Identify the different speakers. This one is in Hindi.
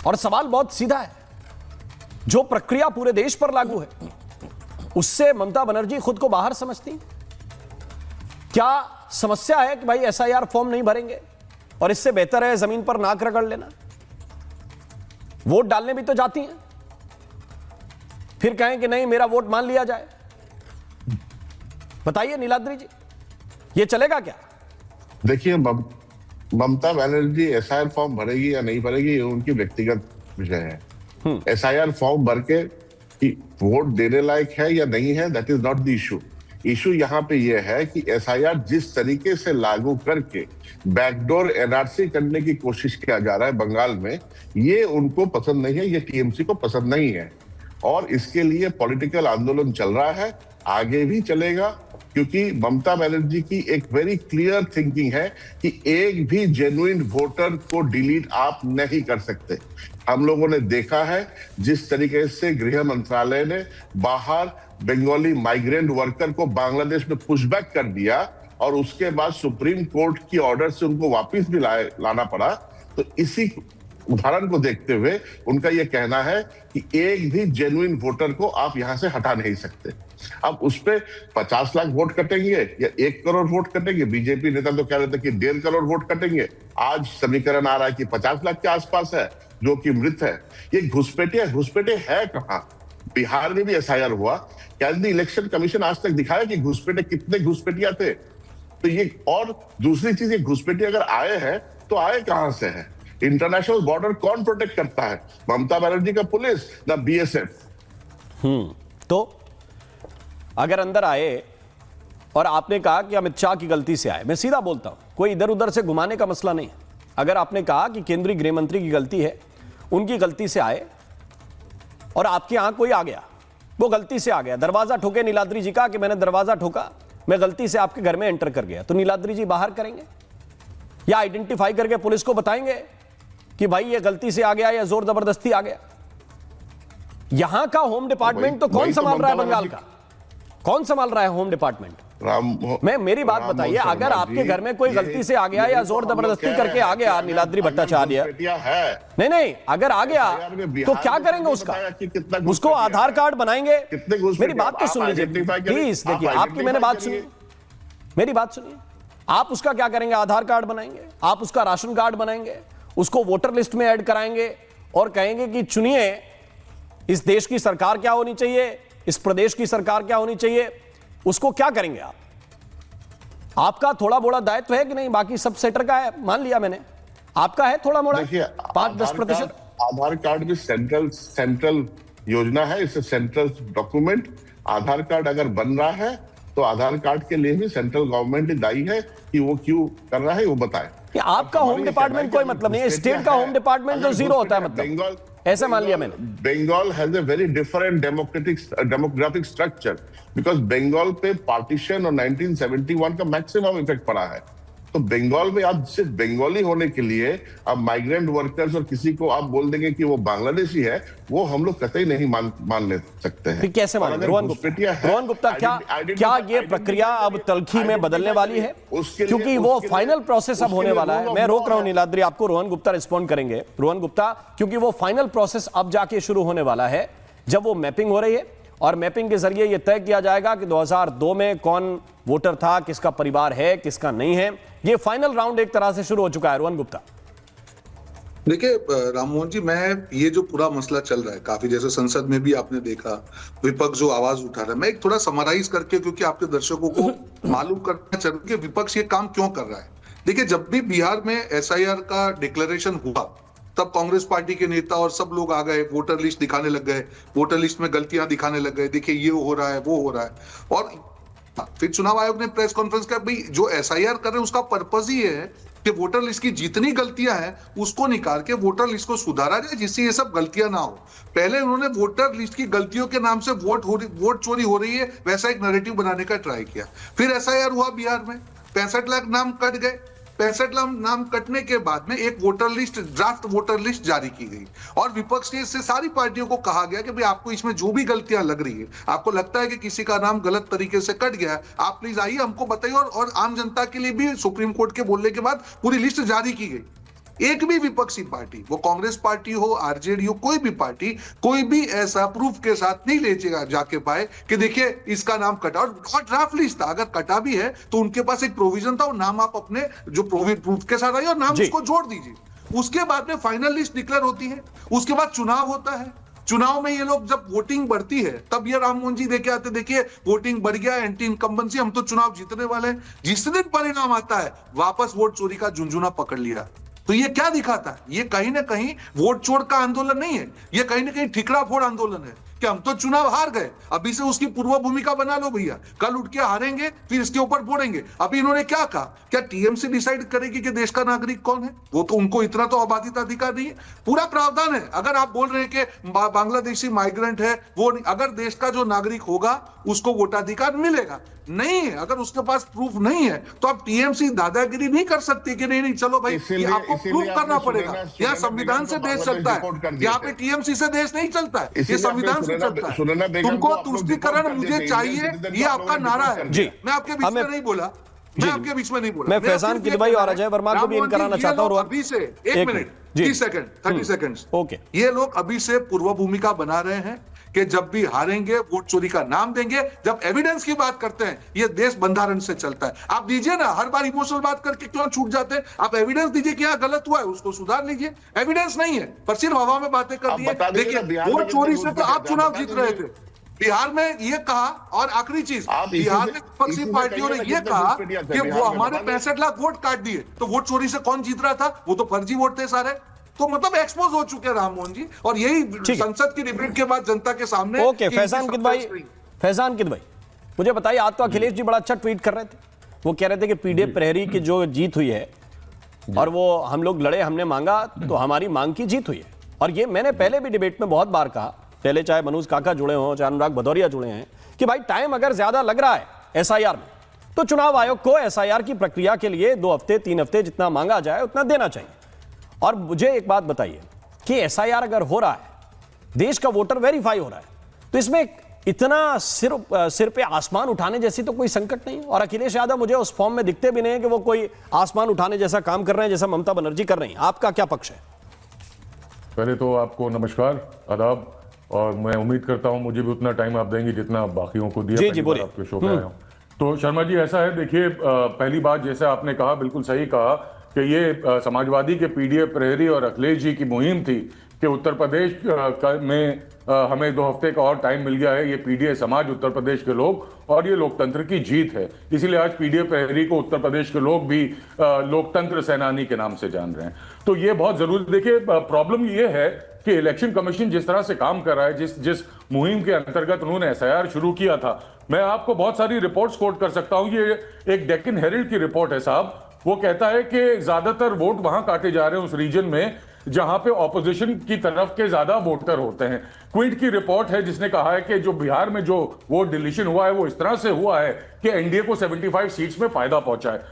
Speaker 1: और सवाल बहुत सीधा है, जो प्रक्रिया पूरे देश पर लागू है उससे ममता बनर्जी खुद को बाहर समझती हैं? क्या समस्या है कि भाई एसआईआर फॉर्म नहीं भरेंगे और इससे बेहतर है जमीन पर नाक रगड़ लेना? वोट डालने भी तो जाती हैं, फिर कहें कि नहीं मेरा वोट मान लिया जाए। बताइए नीलाद्री जी, ये चलेगा क्या?
Speaker 2: देखिए, ममता बनर्जी एसआईआर फॉर्म भरेगी या नहीं भरेगी ये उनकी व्यक्तिगत विषय है। एसआईआर फॉर्म भर के कि वोट देने लायक है या नहीं है, that is not the issue. Issue यहाँ पे ये है कि एसआईआर जिस तरीके से लागू करके बैकडोर एनआरसी करने की कोशिश किया जा रहा है बंगाल में, ये उनको पसंद नहीं है, ये टीएमसी को पसंद नहीं है और इसके लिए पॉलिटिकल आंदोलन चल रहा है, आगे भी चलेगा। क्योंकि ममता बनर्जी की एक वेरी क्लियर थिंकिंग है कि एक भी जेन्युइन वोटर को डिलीट आप नहीं कर सकते। हम लोगों ने देखा है जिस तरीके से गृह मंत्रालय ने बाहर बंगाली माइग्रेंट वर्कर को बांग्लादेश में पुशबैक कर दिया और उसके बाद सुप्रीम कोर्ट की ऑर्डर से उनको वापस भी लाना पड़ा। तो इसी उदाहरण को देखते हुए उनका यह कहना है कि एक भी जेन्युइन वोटर को आप यहां से हटा नहीं सकते। अब उस पे 50 लाख वोट कटेंगे या 1 करोड़ वोट कटेंगे? बीजेपी नेता तो कह रहे थे कि 1.5 करोड़ वोट कटेंगे। आज समीकरण आ रहा है कि 50 लाख के आसपास है जो कि मृत है। ये घुसपैठे है कहां? बिहार में भी एसआईआर हुआ, क्या इलेक्शन कमीशन आज तक दिखाया कि घुसपैठे कितने घुसपैठिया थे? तो ये, और दूसरी चीज, ये घुसपैठिए अगर आए हैं तो आए कहां से है? इंटरनेशनल बॉर्डर कौन प्रोटेक्ट करता है? ममता बनर्जी का पुलिस, ना बीएसएफ।
Speaker 1: तो अगर अंदर आए, और आपने कहा कि अमित शाह की गलती से आए, मैं सीधा बोलता हूं, कोई इधर उधर से घुमाने का मसला नहीं है। अगर आपने कहा कि केंद्रीय गृह मंत्री की गलती है, उनकी गलती से आए और आपके यहां कोई आ गया, वो गलती से आ गया, दरवाजा ठोके, नीलाद्री जी का कि मैंने दरवाजा ठोका, मैं गलती से आपके घर में एंटर कर गया, तो नीलाद्री जी बाहर करेंगे या आइडेंटिफाई करके पुलिस को बताएंगे कि भाई ये गलती से आ गया या जोर जबरदस्ती आ गया? यहां का होम डिपार्टमेंट तो कौन संभाल रहा है? बंगाल का कौन संभाल रहा है होम डिपार्टमेंट? मैं मेरी बात बताइए, अगर आपके घर में कोई गलती से आ गया या जोर जबरदस्ती करके आ गया, नीलाद्री भट्टाचार्य, नहीं, अगर आ गया तो क्या करेंगे उसका? उसको आधार कार्ड बनाएंगे? मेरी बात तो सुन लीजिए प्लीज, देखिए आपकी मैंने बात सुनी, मेरी बात सुनिए। आप उसका क्या करेंगे? आधार कार्ड बनाएंगे, आप उसका राशन कार्ड बनाएंगे, उसको वोटर लिस्ट में ऐड कराएंगे और कहेंगे कि चुनिए इस देश की सरकार क्या होनी चाहिए, इस प्रदेश की सरकार क्या होनी चाहिए। उसको क्या करेंगे आप? आपका थोड़ा बड़ा दायित्व है कि नहीं? बाकी सब सेटर का है, मान लिया मैंने, आपका है थोड़ा मोड़ा 5-10%।
Speaker 2: आधार कार्ड भी सेंट्रल योजना है, इससे सेंट्रल डॉक्यूमेंट। आधार कार्ड अगर बन रहा है तो आधार कार्ड के लिए भी सेंट्रल गवर्नमेंट दायी है कि वो क्यों कर रहा है, वो बताए।
Speaker 1: आपका होम डिपार्टमेंट कोई मतलब नहीं है, स्टेट का होम डिपार्टमेंट तो जीरो होता है, मतलब ऐसे मान लिया मैंने।
Speaker 2: Bengal has a very different demographic structure because Bengal पे पार्टीशन और 1971 का मैक्सिमम इफेक्ट पड़ा है। तो बंगाल में आप सिर्फ बंगाली होने के लिए अब माइग्रेंट वर्कर्स और किसी को आप बोल देंगे कि वो बांग्लादेशी है, वो हम लोग कतई नहीं मान ले सकते हैं।
Speaker 1: कैसे मानेंगे? रोहन गुप्ता, क्या ये प्रक्रिया अब तलखी में बदलने वाली है? क्योंकि वो फाइनल प्रोसेस अब होने वाला है। मैं रोक रहा हूं नीलाद्री आपको, रोहन गुप्ता रिस्पॉन्ड करेंगे। रोहन गुप्ता, क्योंकि वो फाइनल प्रोसेस अब जाके शुरू होने वाला है, जब वो मैपिंग हो रही है और मैपिंग के जरिए यह तय किया जाएगा कि 2002 में कौन वोटर था, किसका परिवार है, किसका नहीं है। ये फाइनल राउंड एक तरह से शुरू हो चुका है। रोहन गुप्ता,
Speaker 3: देखिए राममोहन जी, मैं ये जो पूरा मसला चल रहा है काफी, जैसे संसद में भी आपने देखा विपक्ष जो आवाज उठा रहा है, मैं एक थोड़ा समराइज करके, क्योंकि आपके दर्शकों को मालूम करना चाहिए कि विपक्ष ये काम क्यों कर रहा है। देखिए, जब भी बिहार में एसआईआर का डिक्लेरेशन हुआ तब कांग्रेस पार्टी के नेता और सब लोग आ गए, वोटर लिस्ट दिखाने लग गए, वोटर लिस्ट में गलतियां दिखाने लग गए, देखिए ये हो रहा है, वो हो रहा है। और फिर चुनाव आयोग ने प्रेस कॉन्फ्रेंस किया, भाई जो एसआईआर कर रहे हैं उसका पर्पस ही है कि वोटर लिस्ट की जितनी गलतियां हैं उसको निकाल के वोटर लिस्ट को सुधारा जाए, जिससे ये सब गलतियां ना हो। पहले उन्होंने वोटर लिस्ट की गलतियों के नाम से वोट चोरी हो रही है वैसा एक नैरेटिव बनाने का ट्राई किया। फिर एसआईआर हुआ बिहार में, 65 लाख नाम कट गए। 65 लाख नाम कटने के बाद में एक voter list, draft voter list जारी की गई और विपक्ष से सारी पार्टियों को कहा गया कि भाई आपको इसमें जो भी गलतियां लग रही है, आपको लगता है कि किसी का नाम गलत तरीके से कट गया है, आप प्लीज आइए हमको बताइए। और आम जनता के लिए भी सुप्रीम कोर्ट के बोलने के बाद पूरी लिस्ट जारी की गई। एक भी विपक्षी पार्टी, वो कांग्रेस पार्टी हो, आरजेडी हो, कोई भी पार्टी, कोई भी ऐसा प्रूफ के साथ नहीं ले जाके पाए कि देखिए इसका नाम कटा, और ड्राफ्ट लिस्ट था, अगर कटा भी है तो उनके पास एक प्रोविजन था, और नाम आप अपने जो प्रूफ के साथ आइए और नाम उसको जोड़ दीजिए। उसके बाद में फाइनल लिस्ट डिक्लेयर होती है, उसके बाद चुनाव होता है। चुनाव में ये लोग जब वोटिंग बढ़ती है तब ये राम मोहन जी देखे आते, देखिए वोटिंग बढ़ गया, एंटी इनकम्बेंसी, हम तो चुनाव जीतने वाले हैं। जिस दिन परिणाम आता है वापस वोट चोरी का झुंझुना पकड़ लिया। तो ये क्या दिखाता है? ये कहीं ना कहीं वोट चोर का आंदोलन नहीं है, ये कहीं ना कहीं ठिकरा फोड़ आंदोलन है कि हम तो चुनाव हार गए, अभी से उसकी पूर्व भूमिका बना लो भैया, कल उठ के हारेंगे फिर इसके ऊपर फोड़ेंगे। अभी इन्होंने क्या कहा, क्या टीएमसी डिसाइड करेगी कि देश का नागरिक कौन है? वो तो उनको इतना तो आबादित अधिकार नहीं है, पूरा प्रावधान है। अगर आप बोल रहे हैं कि बांग्लादेशी माइग्रेंट है, वो अगर देश का जो नागरिक होगा उसको वोटाधिकार मिलेगा, नहीं है, अगर उसके पास प्रूफ नहीं है तो आप टीएमसी दादागिरी नहीं कर सकती कि नहीं चलो भाई ये आपको प्रूफ करना पड़ेगा। यह संविधान से देश चलता है, यहाँ पे टीएमसी से देश नहीं चलता है, ये संविधान से चलता है। तुमको तुष्टिकरण मुझे चाहिए, ये आपका नारा है।
Speaker 1: जी,
Speaker 3: मैं आपके बीच में नहीं बोला, मैं आपके बीच में नहीं बोला।
Speaker 1: मैं फैजान किदवई और अजय वर्मा को भी इन कराना चाहता हूं।
Speaker 3: अभी से 1 मिनट 30 सेकंड,
Speaker 1: ओके,
Speaker 3: ये लोग अभी से पूर्व भूमिका बना रहे हैं कि जब भी हारेंगे वोट चोरी का नाम देंगे। जब एविडेंस की बात करते हैं, ये देश बंधारण से चलता है। आप दीजिए ना, हर बार इमोशनल बात करके क्यों छूट जाते हैं? आप एविडेंस दीजिए कि यहाँ गलत हुआ है, उसको सुधार लीजिए। एविडेंस नहीं है पर सिर्फ हवा में बातें कर दी है। देखिए वोट चोरी से तो आप चुनाव जीत रहे थे, बिहार में ये कहा, और आखिरी चीज, बिहार में विपक्षी पार्टियों ने ये कहा कि वो हमारे 65 लाख वोट काट दिए, तो वोट चोरी से कौन जीत रहा था? वो तो फर्जी वोट थे सारे। तो मतलब एक्सपोज हो चुके हैं राम मोहन जी, और यही संसद की डिबेट के बाद जनता के सामने।
Speaker 1: ओके, फैजान किदवई मुझे बताइए, आज तो अखिलेश जी बड़ा अच्छा ट्वीट कर रहे थे। वो कह रहे थे कि पीडीएफ प्रहरी की जो जीत हुई है, और वो हम लोग लड़े, हमने मांगा, तो हमारी मांग की जीत हुई है। और ये मैंने पहले भी डिबेट में बहुत बार कहा, पहले चाहे मनोज काका जुड़े हों, चाहे अनुराग भदौरिया जुड़े हैं, कि भाई टाइम अगर ज्यादा लग रहा है एसआईआर में, तो चुनाव आयोग को एसआईआर की प्रक्रिया के लिए 2 हफ्ते 3 हफ्ते जितना मांगा जाए उतना देना चाहिए। और मुझे एक बात बताइए कि एसआईआर अगर हो रहा है, देश का वोटर वेरीफाई हो रहा है, तो इसमें इतना सिर पे आसमान उठाने जैसी तो कोई संकट नहीं। और अखिलेश यादव मुझे उस फॉर्म में दिखते भी नहीं है कि वो कोई आसमान उठाने जैसा काम कर रहे हैं जैसा ममता बनर्जी कर रही हैं। आपका क्या पक्ष है?
Speaker 4: पहले तो आपको नमस्कार, आदाब, और मैं उम्मीद करता हूं मुझे भी उतना टाइम आप देंगे जितना बाकियों को दिया।
Speaker 1: जी बोलिए।
Speaker 4: आपके शो पे आया हूं। तो शर्मा जी, ऐसा है, देखिए, पहली बात जैसे आपने कहा, बिल्कुल सही कहा कि ये समाजवादी के पीडीएफ प्रहरी और अखिलेश जी की मुहिम थी कि उत्तर प्रदेश में हमें 2 हफ्ते का और टाइम मिल गया है। ये पीडीएफ समाज, उत्तर प्रदेश के लोग, और ये लोकतंत्र की जीत है। इसीलिए आज पीडीएफ प्रहरी को उत्तर प्रदेश के लोग भी लोकतंत्र सेनानी के नाम से जान रहे हैं। तो ये बहुत जरूरी। देखिए, प्रॉब्लम ये है कि इलेक्शन कमीशन जिस तरह से काम कर रहा है, जिस मुहिम के अंतर्गत उन्होंने एसआईआर शुरू किया था, मैं आपको बहुत सारी रिपोर्ट्स कोट कर सकता हूं। ये एक डेक्कन हेरल्ड की रिपोर्ट है साहब। वो कहता है कि ज्यादातर वोट वहां काटे जा रहे हैं उस रीजन में जहां पे ऑपोजिशन की तरफ के ज्यादा वोटर होते हैं। क्विंट की रिपोर्ट है जिसने कहा है कि जो बिहार में जो वोट डिलीशन हुआ है वो इस तरह से हुआ है कि एनडीए को 75 सीट्स में फायदा पहुंचा है।